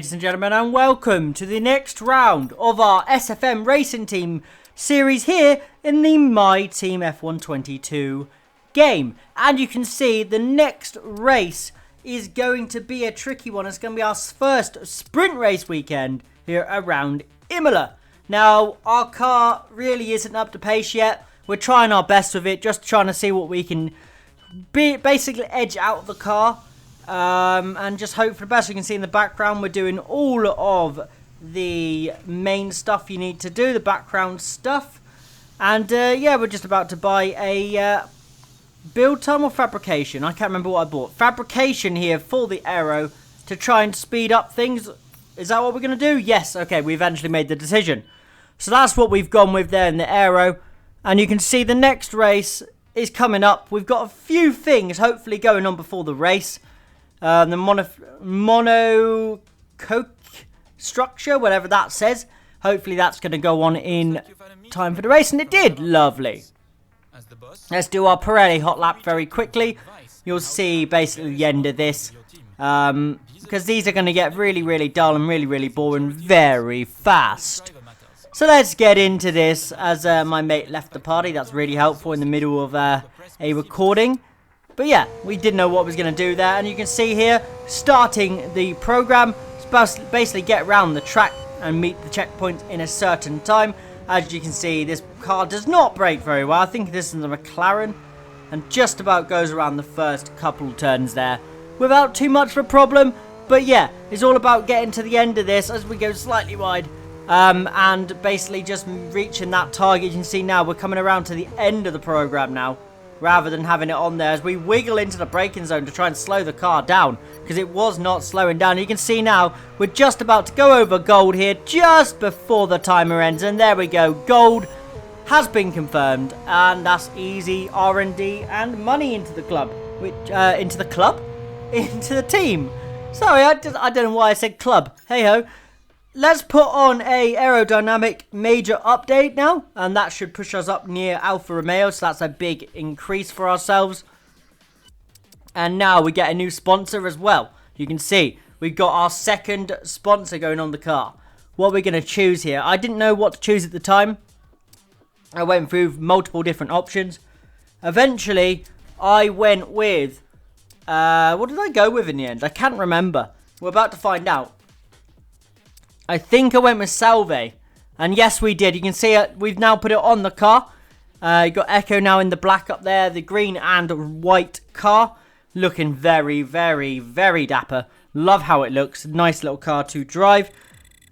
ladies and gentlemen, and welcome to the next round of our SFM Racing Team series here in the MyTeam F122 game. And you can see the next race is going to be a tricky one. It's going to be our first sprint race weekend here around Imola. Now, our car really isn't up to pace yet. We're trying our best with it, just trying to see what we can basically edge out of the car. And just hope for the best. You can see in the background we're doing all of the main stuff you need to do, the background stuff. And yeah, we're just about to buy a build time or fabrication. I can't remember what I bought. Fabrication here for the aero to try and speed up things. Is that what we're going to do? Yes, okay, we eventually made the decision. So that's what we've gone with there in the aero. And you can see the next race is coming up. We've got a few things hopefully going on before the race. The mono coke structure, whatever that says. Hopefully that's going to go on in time for the race, and it did. Lovely. Let's do our Pirelli hot lap very quickly. You'll see basically the end of this, because these are going to get really dull and really boring very fast. So let's get into this. As my mate left the party, that's really helpful in the middle of a recording. But yeah, we didn't know what was going to do there. And you can see here, starting the program, supposed to basically get around the track and meet the checkpoints in a certain time. As you can see, this car does not brake very well. I think this is a McLaren. And just about goes around the first couple turns there without too much of a problem. But yeah, it's all about getting to the end of this as we go slightly wide. And basically just reaching that target. You can see now we're coming around to the end of the program now, rather than having it on there as we wiggle into the braking zone to try and slow the car down, because it was not slowing down. You can see now we're just about to go over gold here just before the timer ends, and there we go. Gold has been confirmed, and that's easy R&D and money into the club, which into the team. Sorry, I don't know why I said club. Hey ho. Let's put on a aerodynamic major update now, and that should push us up near Alfa Romeo, so that's a big increase for ourselves. And now we get a new sponsor as well. You can see we've got our second sponsor going on the car. What we're going to choose here, I didn't know what to choose at the time. I went through multiple different options. Eventually, I went with, what did I go with in the end? I can't remember. We're about to find out. I think I went with Salve. And yes, we did. You can see it. We've now put it on the car. You got Echo now in the black up there. The green and white car. Looking very dapper. Love how it looks. Nice little car to drive.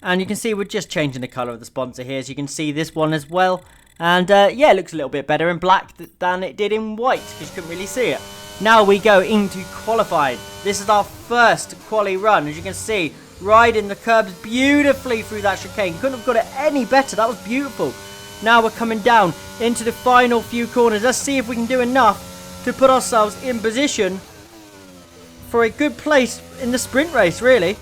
And you can see we're just changing the colour of the sponsor here. So you can see this one as well. And yeah, it looks a little bit better in black than it did in white, because you couldn't really see it. Now we go into qualifying. This is our first quali run. As you can see, riding the curbs beautifully through that chicane. Couldn't have got it any better. That was beautiful. Now we're coming down into the final few corners. Let's see if we can do enough to put ourselves in position for a good place in the sprint race, really.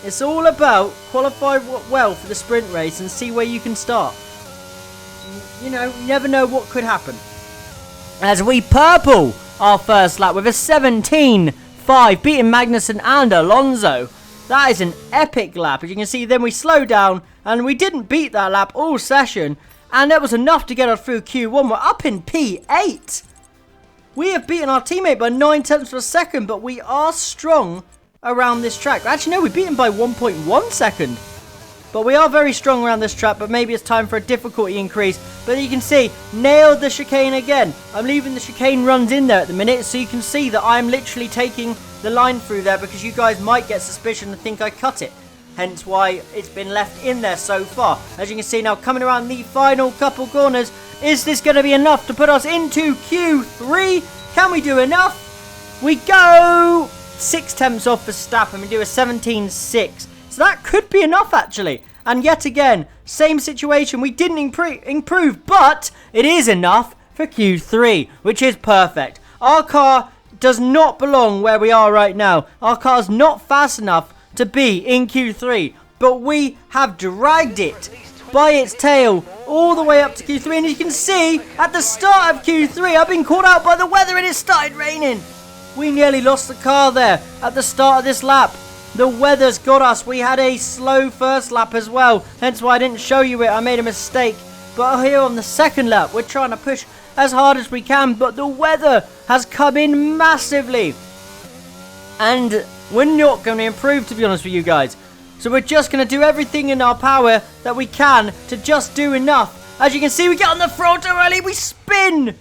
It's all about qualify well for the sprint race and see where you can start. You know, you never know what could happen. As we purple our first lap with a 17.5, beating Magnussen and Alonso. That is an epic lap. As you can see, then we slow down, and we didn't beat that lap all session, and that was enough to get us through Q1. We're up in P8. We have beaten our teammate by 9/10 of a second, but we are strong around this track. Actually, no, we beat him by 1.1 second. But we are very strong around this track, but maybe it's time for a difficulty increase. But you can see, nailed the chicane again. I'm leaving the chicane runs in there at the minute, so you can see that I'm literally taking the line through there, because you guys might get suspicion and think I cut it. Hence why it's been left in there so far. As you can see now, coming around the final couple corners, is this going to be enough to put us into Q3? Can we do enough? We go 6/10 off Verstappen. We do a 17.6. So that could be enough, actually. And yet again, same situation. We didn't improve, but it is enough for Q3, which is perfect. Our car does not belong where we are right now. Our car's not fast enough to be in Q3, but we have dragged it by its tail all the way up to Q3. And you can see at the start of Q3, I've been caught out by the weather and it started raining. We nearly lost the car there at the start of this lap. The weather's got us. We had a slow first lap as well. Hence why I didn't show you it. I made a mistake. But here on the second lap, we're trying to push as hard as we can. But the weather has come in massively. And we're not going to improve, to be honest with you guys. So we're just going to do everything in our power that we can to just do enough. As you can see, we get on the throttle early. We spin.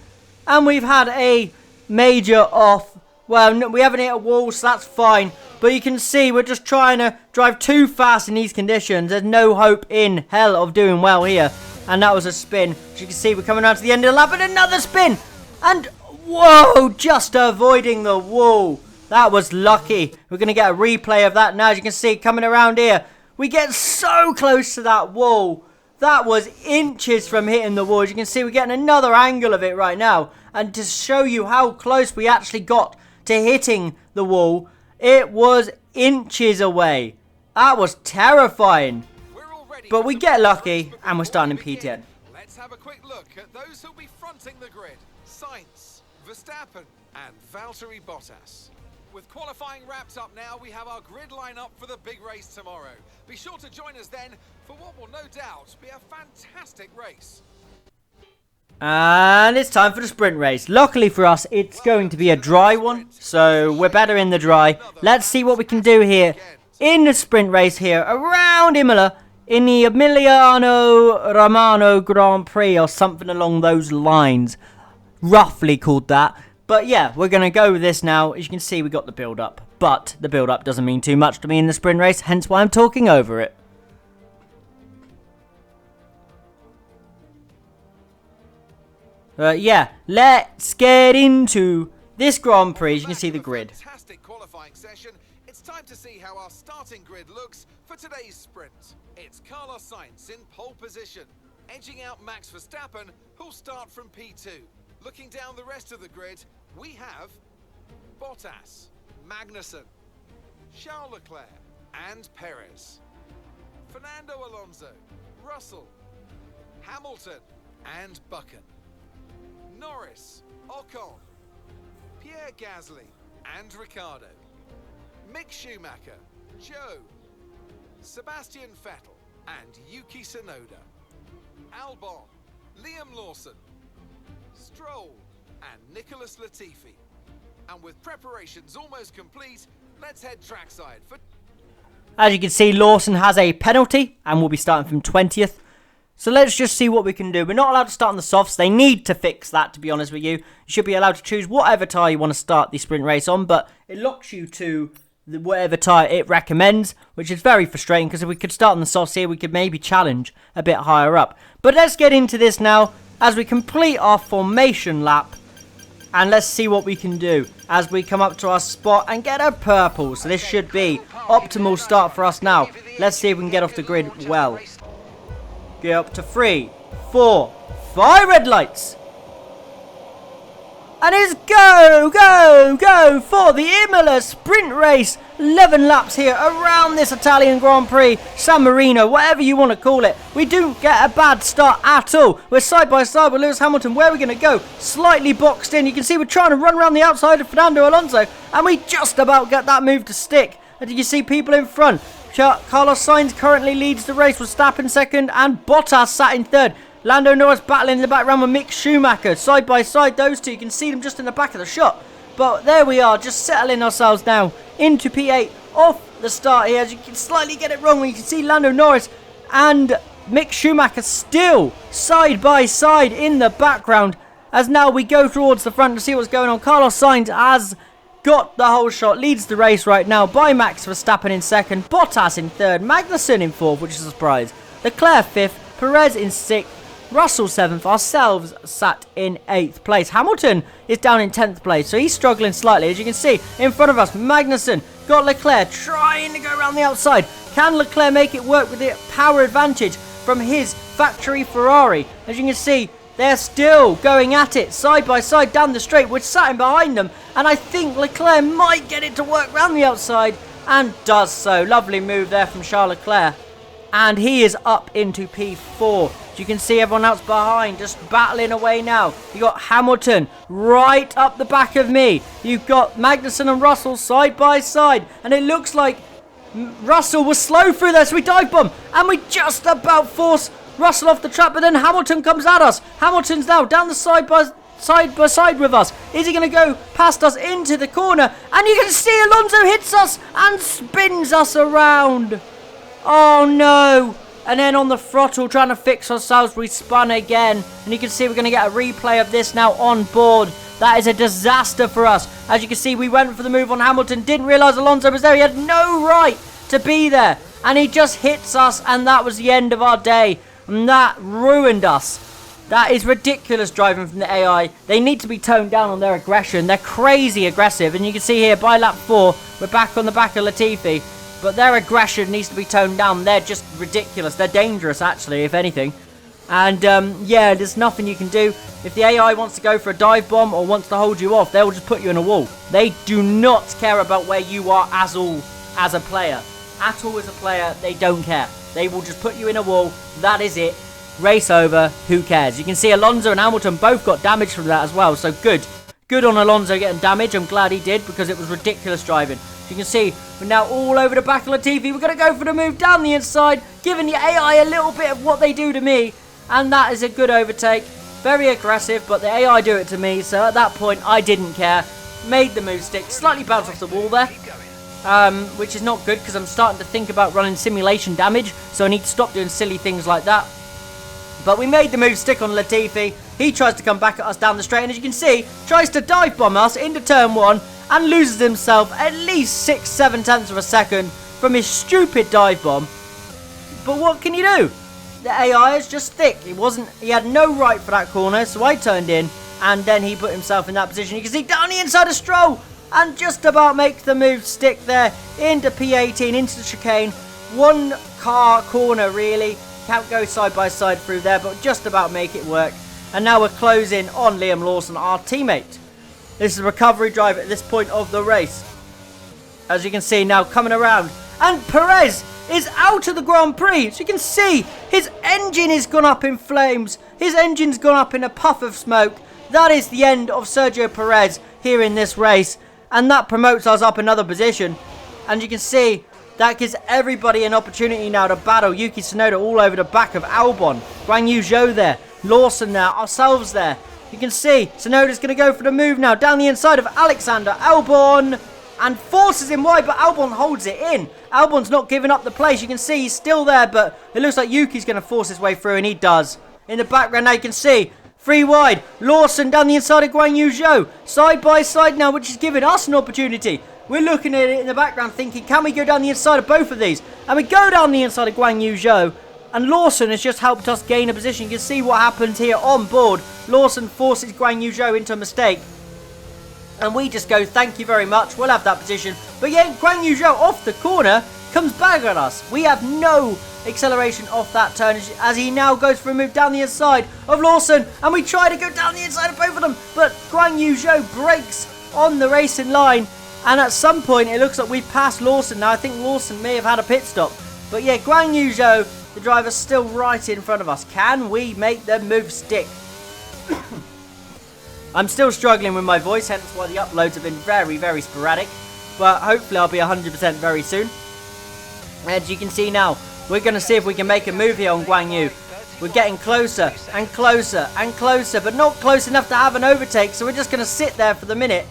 And we've had a major off. Well, no, we haven't hit a wall, so that's fine. But you can see we're just trying to drive too fast in these conditions. There's no hope in hell of doing well here. And that was a spin. As you can see, we're coming around to the end of the lap and another spin. And, whoa, just avoiding the wall. That was lucky. We're going to get a replay of that now. As you can see, coming around here, we get so close to that wall. That was inches from hitting the wall. As you can see, we're getting another angle of it right now. And to show you how close we actually got to hitting the wall, it was inches away. That was terrifying. But we get lucky, and we're starting in P10. Let's have a quick look at those who'll be fronting the grid. Sainz, Verstappen, and Valtteri Bottas. With qualifying wrapped up now, we have our grid lineup for the big race tomorrow. Be sure to join us then for what will no doubt be a fantastic race. And it's time for the sprint race. Luckily for us, it's going to be a dry one, so we're better in the dry. Let's see what we can do here in the sprint race here around Imola in the Emiliano Romano Grand Prix or something along those lines. Roughly called that. But yeah, we're going to go with this now. As you can see, we got the build-up. But the build-up doesn't mean too much to me in the sprint race, hence why I'm talking over it. Yeah, let's get into this Grand Prix. As you can see the grid. Fantastic qualifying session. It's time to see how our starting grid looks for today's sprint. It's Carlos Sainz in pole position, edging out Max Verstappen, who'll start from P2. Looking down the rest of the grid, we have Bottas, Magnussen, Charles Leclerc, and Perez. Fernando Alonso, Russell, Hamilton, and Buchan. Norris, Ocon, Pierre Gasly, and Ricciardo. Mick Schumacher, Joe, Sebastian Vettel, and Yuki Tsunoda. Albon, Liam Lawson, Stroll, and Nicholas Latifi. And with preparations almost complete, let's head trackside for... As you can see, Lawson has a penalty and will be starting from 20th. So let's just see what we can do. We're not allowed to start on the softs. They need to fix that, to be honest with you. You should be allowed to choose whatever tyre you want to start the sprint race on, but it locks you to whatever tyre it recommends, which is very frustrating because if we could start on the softs here, we could maybe challenge a bit higher up. But let's get into this now as we complete our formation lap. And let's see what we can do as we come up to our spot and get a purple. So this should be optimal start for us now. Let's see if we can get off the grid well. Get up to 3, 4, 5 red lights. And it's go, go, go for the Imola sprint race. 11 laps here around this Italian Grand Prix, San Marino, whatever you want to call it. We don't get a bad start at all. We're side by side with Lewis Hamilton. Where are we going to go? Slightly boxed in. You can see we're trying to run around the outside of Fernando Alonso. And we just about get that move to stick. And you see people in front. Carlos Sainz currently leads the race with Verstappen second and Bottas sat in third. Lando Norris battling in the background with Mick Schumacher. Side by side, those two. You can see them just in the back of the shot. But there we are, just settling ourselves now into P8 off the start here. As you can slightly get it wrong, you can see Lando Norris and Mick Schumacher still side by side in the background. As now we go towards the front to see what's going on. Carlos Sainz has got the whole shot, leads the race right now by Max Verstappen in second, Bottas in third, Magnussen in fourth, which is a surprise, Leclerc fifth, Perez in sixth, Russell 7th, ourselves sat in 8th place. Hamilton is down in 10th place, so he's struggling slightly. As you can see, in front of us, Magnussen got Leclerc trying to go around the outside. Can Leclerc make it work with the power advantage from his factory Ferrari? As you can see, they're still going at it, side by side down the straight. We're sat in behind them, and I think Leclerc might get it to work around the outside, and does so. Lovely move there from Charles Leclerc. And he is up into P4. You can see everyone else behind just battling away now. You got Hamilton right up the back of me. You've got Magnussen and Russell side by side. And it looks like Russell was slow through there, so we dive bomb. And we just about force Russell off the track, but then Hamilton comes at us. Hamilton's now down the side by side with us. Is he going to go past us into the corner? And you can see Alonso hits us and spins us around. Oh no. And then on the throttle, trying to fix ourselves, we spun again. And you can see we're going to get a replay of this now on board. That is a disaster for us. As you can see, we went for the move on Hamilton. Didn't realise Alonso was there. He had no right to be there. And he just hits us. And that was the end of our day. And that ruined us. That is ridiculous driving from the AI. They need to be toned down on their aggression. They're crazy aggressive. And you can see here, by lap 4, we're back on the back of Latifi. But their aggression needs to be toned down. They're just ridiculous. They're dangerous, actually, if anything. And, yeah, there's nothing you can do. If the AI wants to go for a dive bomb or wants to hold you off, they'll just put you in a wall. They do not care about where you are as a player. At all as a player, they don't care. They will just put you in a wall. That is it. Race over. Who cares? You can see Alonso and Hamilton both got damage from that as well. So good. Good on Alonso getting damage. I'm glad he did because it was ridiculous driving. You can see we're now all over the back of Latifi. We're going to go for the move down the inside, giving the AI a little bit of what they do to me. And that is a good overtake. Very aggressive, but the AI do it to me. So at that point, I didn't care. Made the move stick. Slightly bounced off the wall there. Which is not good because I'm starting to think about running simulation damage. So I need to stop doing silly things like that. But we made the move stick on Latifi. He tries to come back at us down the straight. And as you can see, tries to dive bomb us into turn 1. And loses himself at least 6-7 tenths of a second from his stupid dive bomb. But what can you do? The AI is just thick. He had no right for that corner, so I turned in. And then he put himself in that position. You can see down the inside of Stroll. And just about make the move stick there into P18, into the chicane. One car corner, really. Can't go side by side through there, but just about make it work. And now we're closing on Liam Lawson, our teammate. This is a recovery drive at this point of the race. As you can see now coming around. And Perez is out of the Grand Prix. So you can see his engine has gone up in flames. His engine's gone up in a puff of smoke. That is the end of Sergio Perez here in this race. And that promotes us up another position. And you can see that gives everybody an opportunity now to battle Yuki Tsunoda all over the back of Albon. Guan Yu Zhou there. Lawson there. Ourselves there. You can see Tsunoda's going to go for the move now down the inside of Alexander Albon and forces him wide, but Albon holds it in. Albon's not giving up the place. You can see he's still there, but it looks like Yuki's going to force his way through, and he does. In the background now you can see 3 wide. Lawson down the inside of Guan Yu Zhou. Side by side now, which is giving us an opportunity. We're looking at it in the background thinking, can we go down the inside of both of these? And we go down the inside of Guan Yu Zhou. And Lawson has just helped us gain a position. You can see what happens here on board. Lawson forces Guan Yu Zhou into a mistake. And we just go, thank you very much. We'll have that position. But yeah, Guan Yu Zhou off the corner comes back at us. We have no acceleration off that turn as he now goes for a move down the inside of Lawson. And we try to go down the inside of both of them. But Guan Yu Zhou breaks on the racing line. And at some point, it looks like we've passed Lawson. Now, I think Lawson may have had a pit stop. But yeah, Guan Yu Zhou, the driver's still right in front of us. Can we make the move stick? I'm still struggling with my voice, hence why the uploads have been very, very sporadic. But hopefully I'll be 100% very soon. As you can see now, we're going to see if we can make a move here on Guan Yu. We're getting closer and closer and closer, but not close enough to have an overtake. So we're just going to sit there for the minute.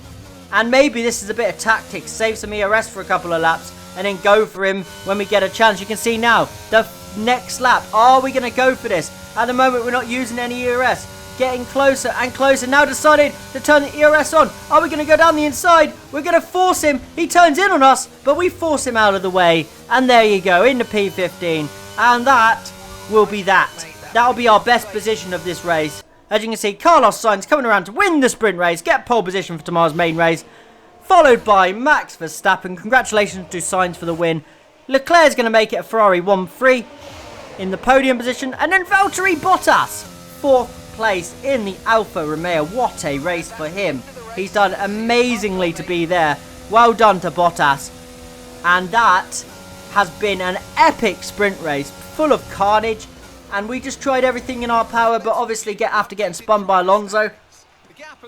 And maybe this is a bit of tactics. Save some ERS for a couple of laps. And then go for him when we get a chance. You can see now, the next lap. Are we going to go for this? At the moment, we're not using any ERS. Getting closer and closer. Now decided to turn the ERS on. Are we going to go down the inside? We're going to force him. He turns in on us, but we force him out of the way. And there you go, into P15. And that will be that. That'll be our best position of this race. As you can see, Carlos Sainz coming around to win the sprint race. Get pole position for tomorrow's main race. Followed by Max Verstappen. Congratulations to Sainz for the win. Leclerc's going to make it a Ferrari 1-3 in the podium position. And then Valtteri Bottas, 4th place in the Alfa Romeo. What a race for him. He's done amazingly to be there. Well done to Bottas. And that has been an epic sprint race, full of carnage. And we just tried everything in our power, but obviously after getting spun by Alonso,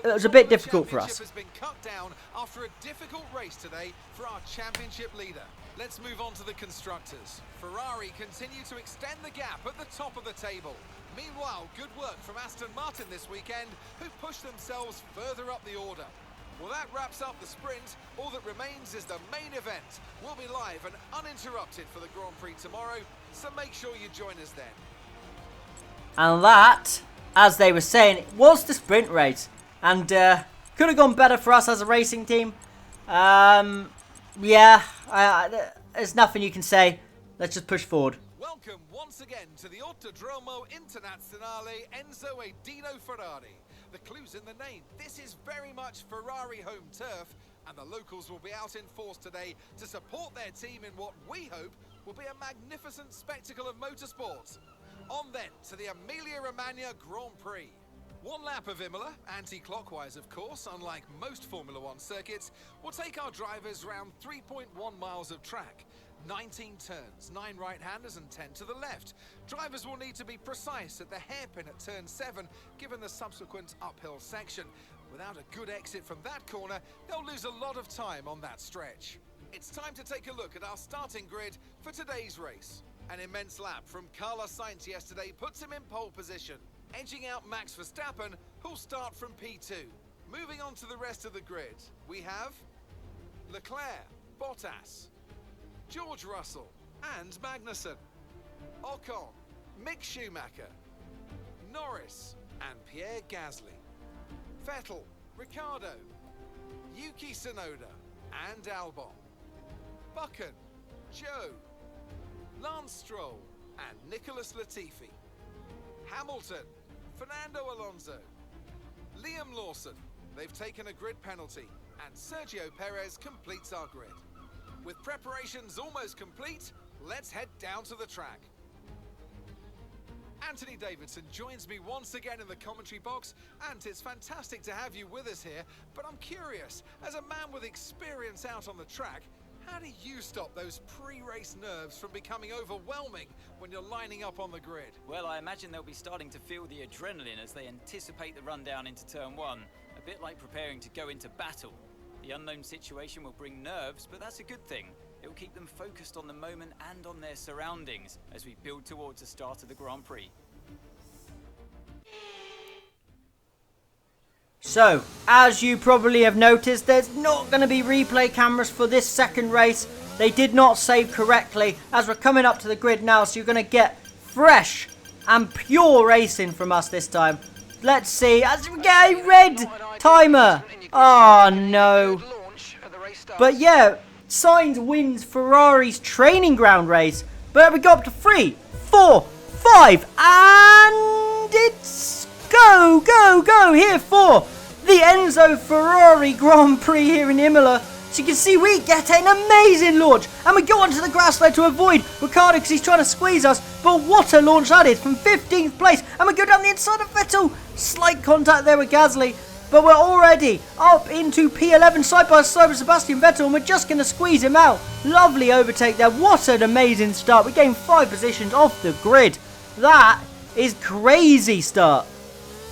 it was a bit difficult for us. Has been cut down after a difficult race today for our championship leader. Let's move on to the constructors. Ferrari continue to extend the gap at the top of the table. Meanwhile, good work from Aston Martin this weekend, who pushed themselves further up the order. Well, that wraps up the sprint. All that remains is the main event. We'll be live and uninterrupted for the Grand Prix tomorrow, so make sure you join us then. And that, as they were saying, was the sprint race. And could have gone better for us as a racing team. Yeah, there's nothing you can say. Let's just push forward. Welcome once again to the Autodromo Internazionale Enzo e Dino Ferrari. The clue's in the name. This is very much Ferrari home turf, and the locals will be out in force today to support their team in what we hope will be a magnificent spectacle of motorsports. On then to the Emilia-Romagna Grand Prix. One lap of Imola, anti-clockwise of course, unlike most Formula One circuits, will take our drivers round 3.1 miles of track. 19 turns, 9 right-handers and 10 to the left. Drivers will need to be precise at the hairpin at turn 7, given the subsequent uphill section. Without a good exit from that corner, they'll lose a lot of time on that stretch. It's time to take a look at our starting grid for today's race. An immense lap from Carlos Sainz yesterday puts him in pole position, edging out Max Verstappen, who'll start from P2. Moving on to the rest of the grid, we have Leclerc, Bottas, George Russell and Magnussen, Ocon, Mick Schumacher, Norris and Pierre Gasly, Vettel, Ricciardo, Yuki Tsunoda and Albon, Buchan, Joe, Lance Stroll and Nicholas Latifi, Hamilton, Fernando Alonso, Liam Lawson, they've taken a grid penalty, and Sergio Perez completes our grid. With preparations almost complete, let's head down to the track. Anthony Davidson joins me once again in the commentary box, and it's fantastic to have you with us here, but I'm curious, as a man with experience out on the track, how do you stop those pre-race nerves from becoming overwhelming when you're lining up on the grid? Well, I imagine they'll be starting to feel the adrenaline as they anticipate the rundown into turn 1, a bit like preparing to go into battle. The unknown situation will bring nerves, but that's a good thing. It will keep them focused on the moment and on their surroundings as we build towards the start of the Grand Prix. So, as you probably have noticed, there's not going to be replay cameras for this second race. They did not save correctly as we're coming up to the grid now, so you're going to get fresh and pure racing from us this time. Let's see, as we get a red timer. Oh no. But yeah, Sainz wins Ferrari's training ground race. But we got up to 3, 4, 5, and it's go, go, go here for the Enzo Ferrari Grand Prix here in Imola. So you can see we get an amazing launch, and we go onto the grass there to avoid Ricciardo because he's trying to squeeze us. But what a launch that is from 15th place, and we go down the inside of Vettel. Slight contact there with Gasly, but we're already up into P11 side by side with Sebastian Vettel, and we're just going to squeeze him out. Lovely overtake there. What an amazing start. We gained 5 positions off the grid. That is crazy start.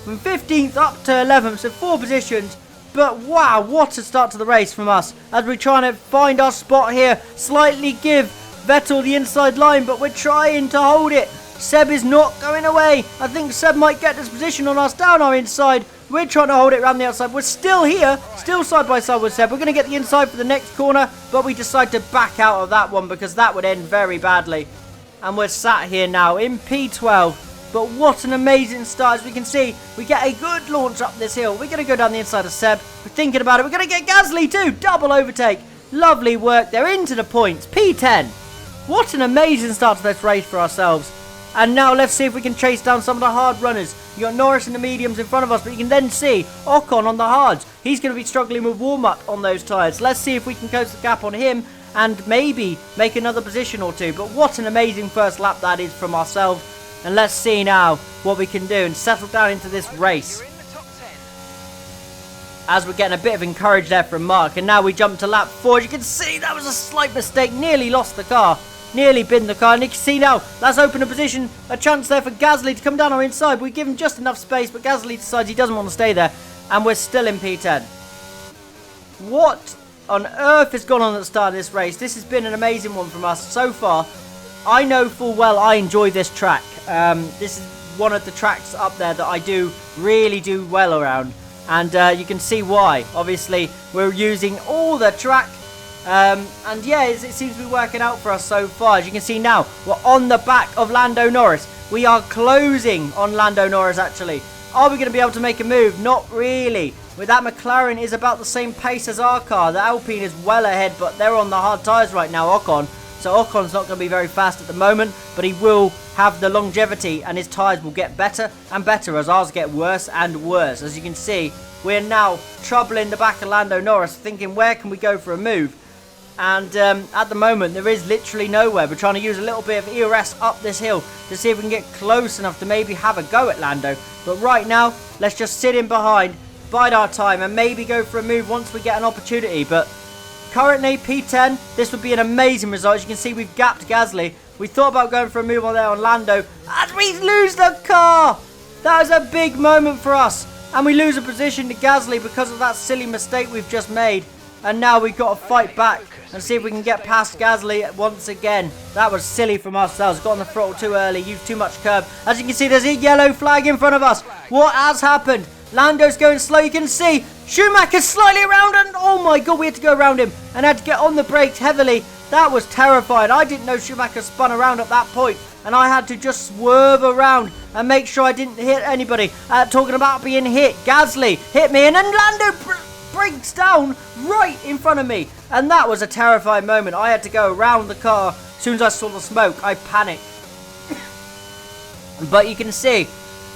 From 15th up to 11th, so 4 positions. But wow, what a start to the race from us as we're trying to find our spot here. Slightly give Vettel the inside line, but we're trying to hold it. Seb is not going away. I think Seb might get this position on us down our inside. We're trying to hold it around the outside. We're still here, still side by side with Seb. We're going to get the inside for the next corner, but we decide to back out of that one because that would end very badly. And we're sat here now in P12. But what an amazing start. As we can see, we get a good launch up this hill. We're going to go down the inside of Seb. We're thinking about it. We're going to get Gasly too. Double overtake. Lovely work. They're into the points. P10. What an amazing start to this race for ourselves. And now let's see if we can chase down some of the hard runners. You got Norris in the mediums in front of us, but you can then see Ocon on the hards. He's going to be struggling with warm-up on those tyres. Let's see if we can close the gap on him and maybe make another position or two. But what an amazing first lap that is from ourselves. And let's see now what we can do and settle down into this race. As we're getting a bit of encourage there from Mark. And now we jump to lap 4. As you can see, that was a slight mistake. Nearly lost the car. Nearly binned the car. And you can see now, that's opened a position. A chance there for Gasly to come down our inside. We give him just enough space. But Gasly decides he doesn't want to stay there. And we're still in P10. What on earth has gone on at the start of this race? This has been an amazing one from us so far. I know full well I enjoy this track. This is one of the tracks up there that I really do well around. And you can see why. Obviously, we're using all the track. And yeah, it seems to be working out for us so far. As you can see now, we're on the back of Lando Norris. We are closing on Lando Norris, actually. Are we going to be able to make a move? Not really. With that, McLaren is about the same pace as our car. The Alpine is well ahead, but they're on the hard tyres right now, Ocon. So Ocon's not going to be very fast at the moment, but he will have the longevity and his tyres will get better and better as ours get worse and worse. As you can see, we're now troubling the back of Lando Norris, thinking where can we go for a move? And at the moment, there is literally nowhere. We're trying to use a little bit of ERS up this hill to see if we can get close enough to maybe have a go at Lando. But right now, let's just sit in behind, bide our time, and maybe go for a move once we get an opportunity. But currently, P10, this would be an amazing result. As you can see, we've gapped Gasly. We thought about going for a move on there on Lando, and we lose the car! That was a big moment for us. And we lose a position to Gasly because of that silly mistake we've just made. And now we've got to fight back and see if we can get past Gasly once again. That was silly from ourselves. Got on the throttle too early, used too much curb. As you can see, there's a yellow flag in front of us. What has happened? Lando's going slow, you can see. Schumacher's slightly around and oh my god, we had to go around him and had to get on the brakes heavily. That was terrifying. I didn't know Schumacher spun around at that point and I had to just swerve around and make sure I didn't hit anybody. Talking about being hit, Gasly hit me and then Lando breaks down right in front of me. And that was a terrifying moment. I had to go around the car. As soon as I saw the smoke, I panicked. But you can see,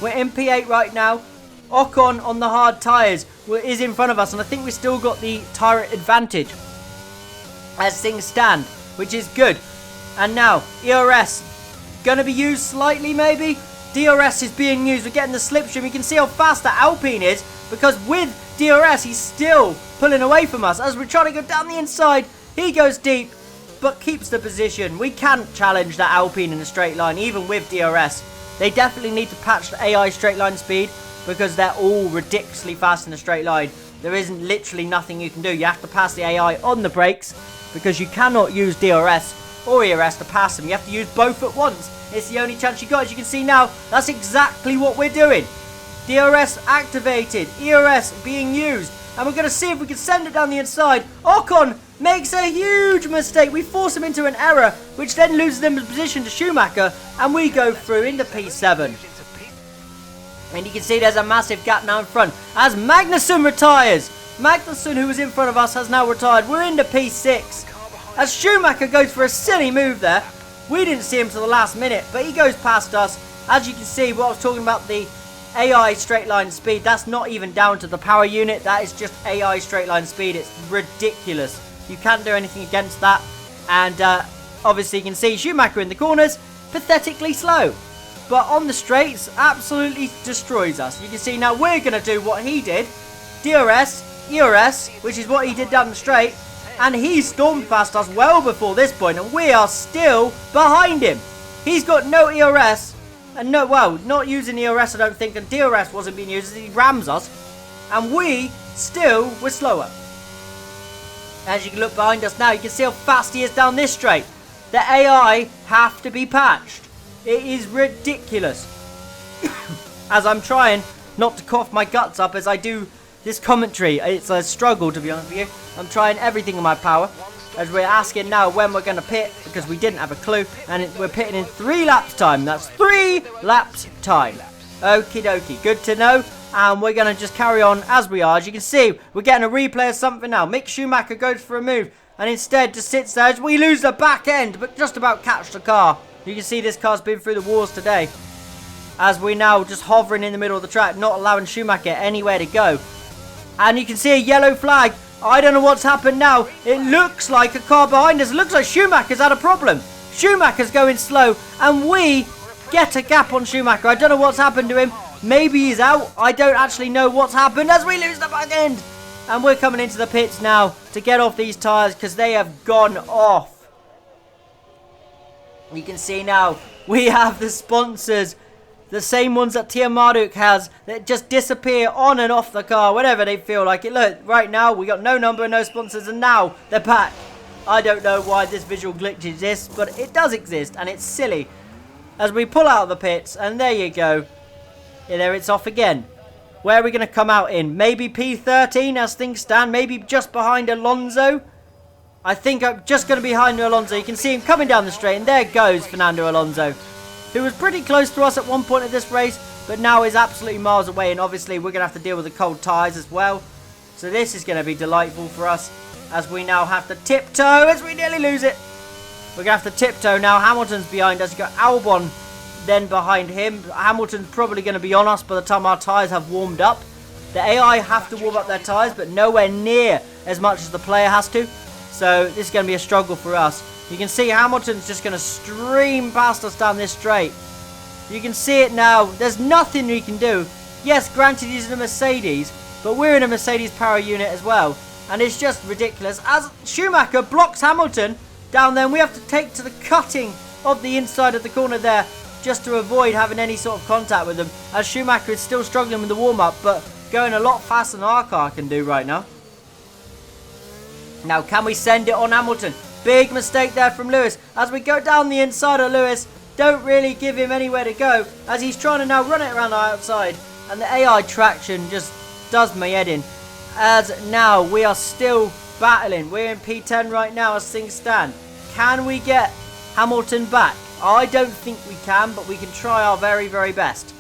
we're in P8 right now. Ocon on the hard tyres is in front of us. And I think we still got the tyre advantage as things stand, which is good. And now, ERS. Going to be used slightly, maybe? DRS is being used. We're getting the slipstream. You can see how fast that Alpine is. Because with DRS, he's still pulling away from us. As we're trying to go down the inside, he goes deep, but keeps the position. We can't challenge that Alpine in a straight line, even with DRS. They definitely need to patch the AI straight line speed, because they're all ridiculously fast in a straight line. There isn't literally nothing you can do. You have to pass the AI on the brakes, because you cannot use DRS or ERS to pass them. You have to use both at once. It's the only chance you got. As you can see now, that's exactly what we're doing. DRS activated, ERS being used, and we're going to see if we can send it down the inside. Ocon makes a huge mistake. We force him into an error, which then loses them in position to Schumacher, and we go through into P7. And you can see there's a massive gap now in front as Magnussen retires. Magnussen, who was in front of us, has now retired. We're into P6 as Schumacher goes for a silly move there. We didn't see him till the last minute, but he goes past us. As you can see, what I was talking about, the AI straight line speed, that's not even down to the power unit. That is just AI straight line speed. It's ridiculous. You can't do anything against that. And obviously you can see Schumacher in the corners, pathetically slow. But on the straights, absolutely destroys us. You can see now we're going to do what he did. DRS, ERS, which is what he did down the straight. And he stormed past us well before this point, and we are still behind him. He's got no ERS. And no, well, not using ERS, I don't think, and DRS wasn't being used as he rams us. And we still were slower. As you can look behind us now, you can see how fast he is down this straight. The AI have to be patched. It is ridiculous. As I'm trying not to cough my guts up as I do this commentary. It's a struggle, to be honest with you. I'm trying everything in my power. As we're asking now when we're going to pit, because we didn't have a clue, and we're pitting in 3 laps time. That's 3 laps time. Okie dokie, good to know. And we're going to just carry on as we are. As you can see, we're getting a replay of something now. Mick Schumacher goes for a move and instead just sits there as we lose the back end, but just about catch the car. You can see this car's been through the wars today. As we now just hovering in the middle of the track, not allowing Schumacher anywhere to go. And you can see a yellow flag. I don't know what's happened now. It looks like a car behind us. It looks like Schumacher's had a problem. Schumacher's going slow and we get a gap on Schumacher. I don't know what's happened to him. Maybe he's out. I don't actually know what's happened as we lose the back end. And we're coming into the pits now to get off these tyres because they have gone off. You can see now we have the sponsors. The same ones that Tia Marduk has that just disappear on and off the car whenever they feel like it. Look, right now we got no number, no sponsors, and now they're back. I don't know why this visual glitch exists, but it does exist, and it's silly. As we pull out of the pits, and there you go. Yeah, there it's off again. Where are we going to come out in? Maybe P13 as things stand. Maybe just behind Alonso. I think I'm just going to be behind Alonso. You can see him coming down the straight, and there goes Fernando Alonso, who was pretty close to us at one point of this race, but now is absolutely miles away, and obviously we're going to have to deal with the cold tyres as well. So this is going to be delightful for us, as we now have to tiptoe as we nearly lose it. We're going to have to tiptoe now. Hamilton's behind us. You've got Albon then behind him. Hamilton's probably going to be on us by the time our tyres have warmed up. The AI have to warm up their tyres, but nowhere near as much as the player has to. So this is going to be a struggle for us. You can see Hamilton's just going to stream past us down this straight. You can see it now. There's nothing we can do. Yes, granted he's in a Mercedes, but we're in a Mercedes power unit as well. And it's just ridiculous. As Schumacher blocks Hamilton down there, and we have to take to the cutting of the inside of the corner there just to avoid having any sort of contact with them. As Schumacher is still struggling with the warm-up, but going a lot faster than our car can do right now. Now, can we send it on Hamilton? Big mistake there from Lewis. As we go down the inside of Lewis, don't really give him anywhere to go, as he's trying to now run it around the outside. And the AI traction just does my head in. As now we are still battling. We're in P10 right now as things stand. Can we get Hamilton back? I don't think we can, but we can try our very, very best.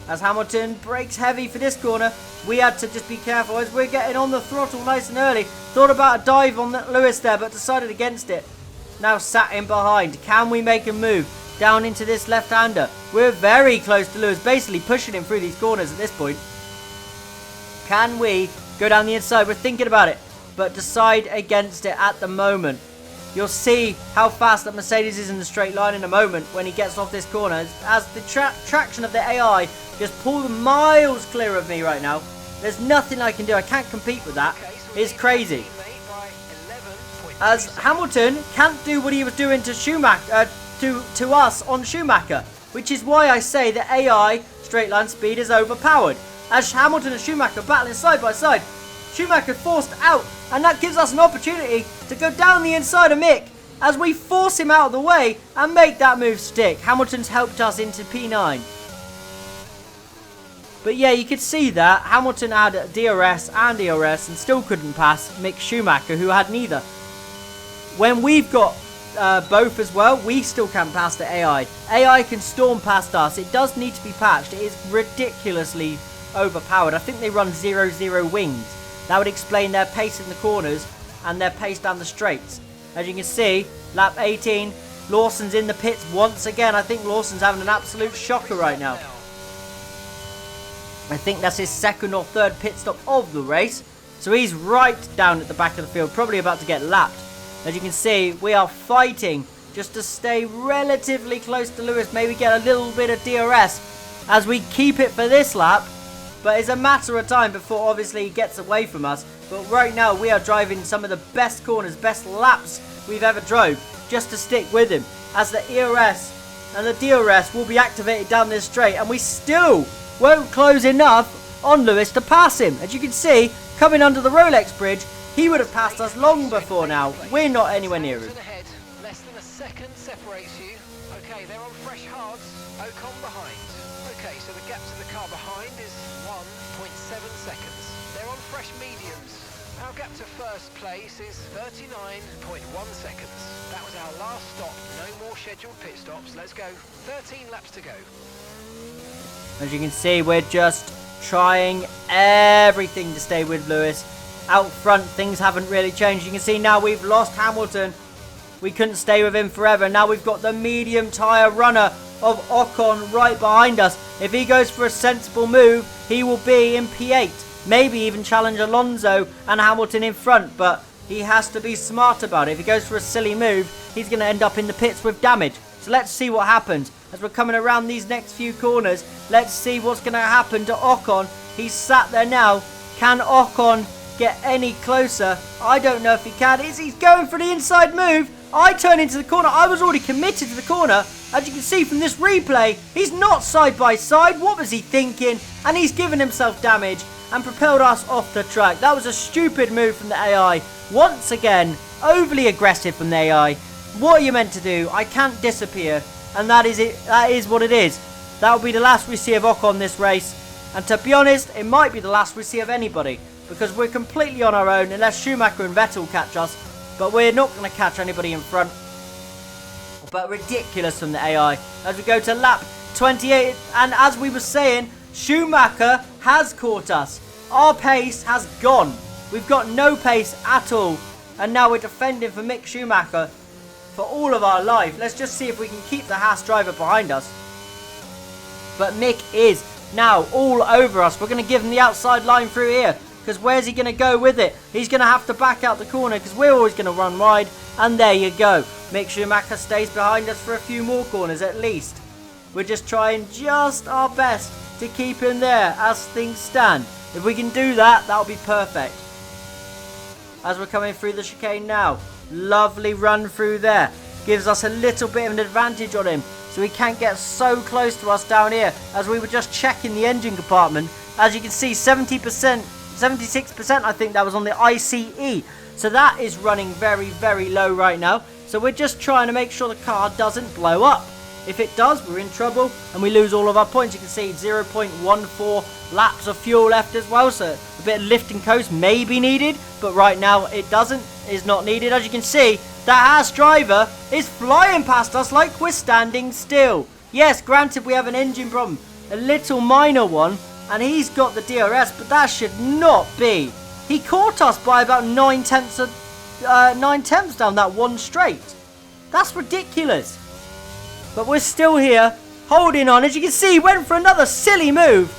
As Hamilton brakes heavy for this corner, we had to just be careful as we're getting on the throttle nice and early. Thought about a dive on Lewis there, but decided against it. Now sat in behind. Can we make a move down into this left-hander? We're very close to Lewis, basically pushing him through these corners at this point. Can we go down the inside? We're thinking about it, but decide against it at the moment. You'll see how fast that Mercedes is in the straight line in a moment when he gets off this corner. As the traction of the AI just pull miles clear of me right now. There's nothing I can do. I can't compete with that. It's crazy. As Hamilton can't do what he was doing to Schumacher, to us on Schumacher, which is why I say the AI straight line speed is overpowered. As Hamilton and Schumacher battling side by side, Schumacher forced out, and that gives us an opportunity to go down the inside of Mick as we force him out of the way and make that move stick. Hamilton's helped us into P9. But yeah, you could see that Hamilton had DRS and ERS and still couldn't pass Mick Schumacher, who had neither. When we've got both as well, we still can't pass the AI. AI can storm past us. It does need to be patched. It is ridiculously overpowered. I think they run 0-0 wings. That would explain their pace in the corners and their pace down the straights. As you can see, lap 18, Lawson's in the pits once again. I think Lawson's having an absolute shocker right now. I think that's his second or third pit stop of the race. So he's right down at the back of the field, probably about to get lapped. As you can see, we are fighting just to stay relatively close to Lewis, maybe get a little bit of DRS as we keep it for this lap. But it's a matter of time before obviously he gets away from us. But right now we are driving some of the best corners, best laps we've ever drove, just to stick with him. As the ERS and the DRS will be activated down this straight, and we still won't close enough on Lewis to pass him. As you can see, coming under the Rolex bridge, he would have passed us long before now. We're not anywhere near him. Less than a second separates you. Okay, they're on fresh hards. Ocon behind. Okay, so the gap to the car behind is 1.7 seconds. They're on fresh mediums. Our gap to first place is 39.1 seconds. That was our last stop. No more scheduled pit stops. Let's go. 13 laps to go. As you can see, we're just trying everything to stay with Lewis. Out front, things haven't really changed. You can see now we've lost Hamilton. We couldn't stay with him forever. Now we've got the medium tyre runner of Ocon right behind us. If he goes for a sensible move, he will be in P8. Maybe even challenge Alonso and Hamilton in front, but he has to be smart about it. If he goes for a silly move, he's going to end up in the pits with damage. So let's see what happens. As we're coming around these next few corners, let's see what's going to happen to Ocon. He's sat there now. Can Ocon get any closer? I don't know if he can. He's going for the inside move. I turn into the corner. I was already committed to the corner, As you can see from this replay, he's not side by side. What was he thinking? And he's given himself damage and propelled us off the track. That was a stupid move from the AI. Once again, overly aggressive from the AI. What are you meant to do? I can't disappear. And that is it. That is what it is. That will be the last we see of Ocon this race. And to be honest, it might be the last we see of anybody. Because we're completely on our own unless Schumacher and Vettel catch us. But we're not going to catch anybody in front. But ridiculous from the AI. As we go to lap 28. And as we were saying, Schumacher has caught us. Our pace has gone. We've got no pace at all. And now we're defending for Mick Schumacher for all of our life. Let's just see if we can keep the Haas driver behind us. But Mick is now all over us. We're going to give him the outside line through here. Because where's he going to go with it? He's going to have to back out the corner because we're always going to run wide. And there you go. Mick Schumacher stays behind us for a few more corners at least. We're just trying just our best to keep him there as things stand. If we can do that, that'll be perfect. As we're coming through the chicane now. Lovely run through there. Gives us a little bit of an advantage on him. So he can't get so close to us down here. As we were just checking the engine compartment. As you can see, 70%, 76% I think that was on the ICE. So that is running very, very low right now. So we're just trying to make sure the car doesn't blow up. If it does, we're in trouble and we lose all of our points. You can see 0.14 laps of fuel left as well. So a bit of lift and coast may be needed. But right now it is not needed. As you can see, the Haas driver is flying past us like we're standing still. Yes, granted we have an engine problem. A little minor one. And he's got the DRS, but that should not be. He caught us by about 9 tenths down that one straight. That's ridiculous. But we're still here, holding on. As you can see, he went for another silly move.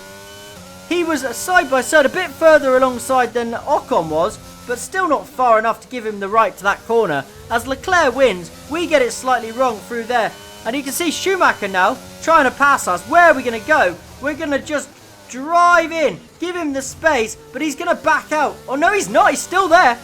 He was side by side, a bit further alongside than Ocon was, but still not far enough to give him the right to that corner. As Leclerc wins, we get it slightly wrong through there. And you can see Schumacher now trying to pass us. Where are we going to go? We're going to just drive in, give him the space, but he's going to back out. Oh no, he's not. He's still there.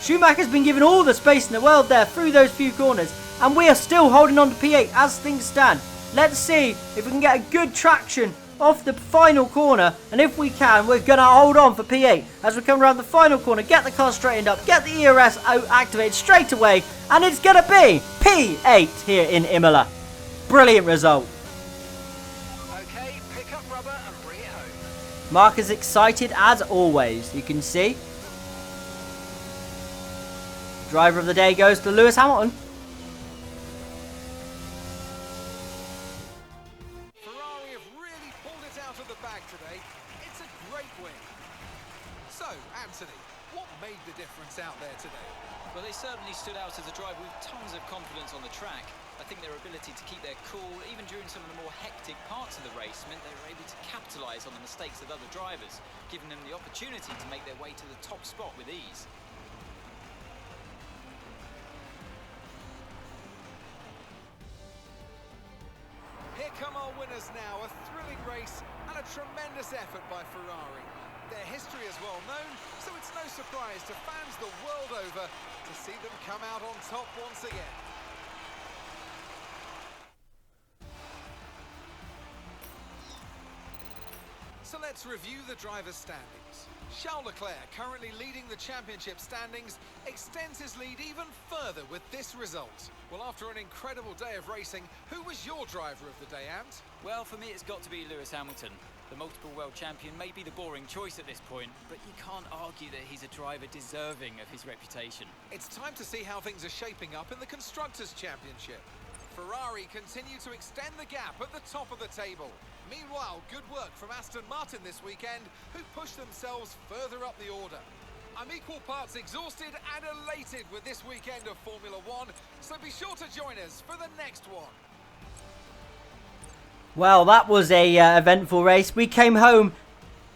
Schumacher's been given all the space in the world there through those few corners. And we are still holding on to P8 as things stand. Let's see if we can get a good traction off the final corner. And if we can, we're going to hold on for P8 as we come around the final corner. Get the car straightened up. Get the ERS activated straight away. And it's going to be P8 here in Imola. Brilliant result. Okay, pick up rubber and bring it home. Mark is excited as always. You can see. Driver of the day goes to Lewis Hamilton. Ferrari have really pulled it out of the bag today. It's a great win. So, Anthony, what made the difference out there today? Well, they certainly stood out as a driver with tons of confidence on the track. I think their ability to keep their cool, even during some of the more hectic parts of the race, meant they were able to capitalise on the mistakes of other drivers, giving them the opportunity to make their way to the top spot with ease. Here come our winners now, a thrilling race and a tremendous effort by Ferrari. Their history is well known, so it's no surprise to fans the world over to see them come out on top once again. So let's review the drivers' standings. Charles Leclerc, currently leading the championship standings, extends his lead even further with this result. Well, after an incredible day of racing, who was your driver of the day, Ant? Well, for me it's got to be Lewis Hamilton. The multiple world champion may be the boring choice at this point, but you can't argue that he's a driver deserving of his reputation. It's time to see how things are shaping up in the Constructors' Championship. Ferrari continue to extend the gap at the top of the table. Meanwhile, good work from Aston Martin this weekend, who pushed themselves further up the order. I'm equal parts exhausted and elated with this weekend of Formula One, so be sure to join us for the next one. Well, that was a eventful race. We came home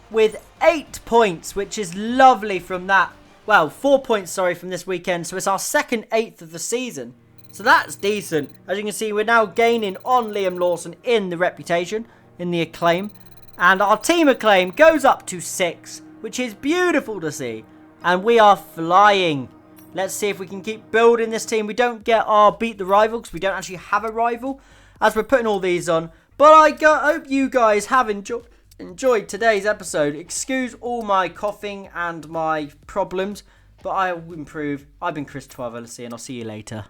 with 8 points, which is lovely from that. Well, 4 points, sorry, from this weekend. So it's our second 8th of the season. So that's decent. As you can see, we're now gaining on Liam Lawson in the reputation, in the acclaim. And our team acclaim goes up to 6, which is beautiful to see. And we are flying. Let's see if we can keep building this team. We don't get our beat the rival because we don't actually have a rival. as we're putting all these on. But I hope you guys have enjoyed today's episode. Excuse all my coughing and my problems, but I will improve. I've been Chris Twavelasi, and I'll see you later.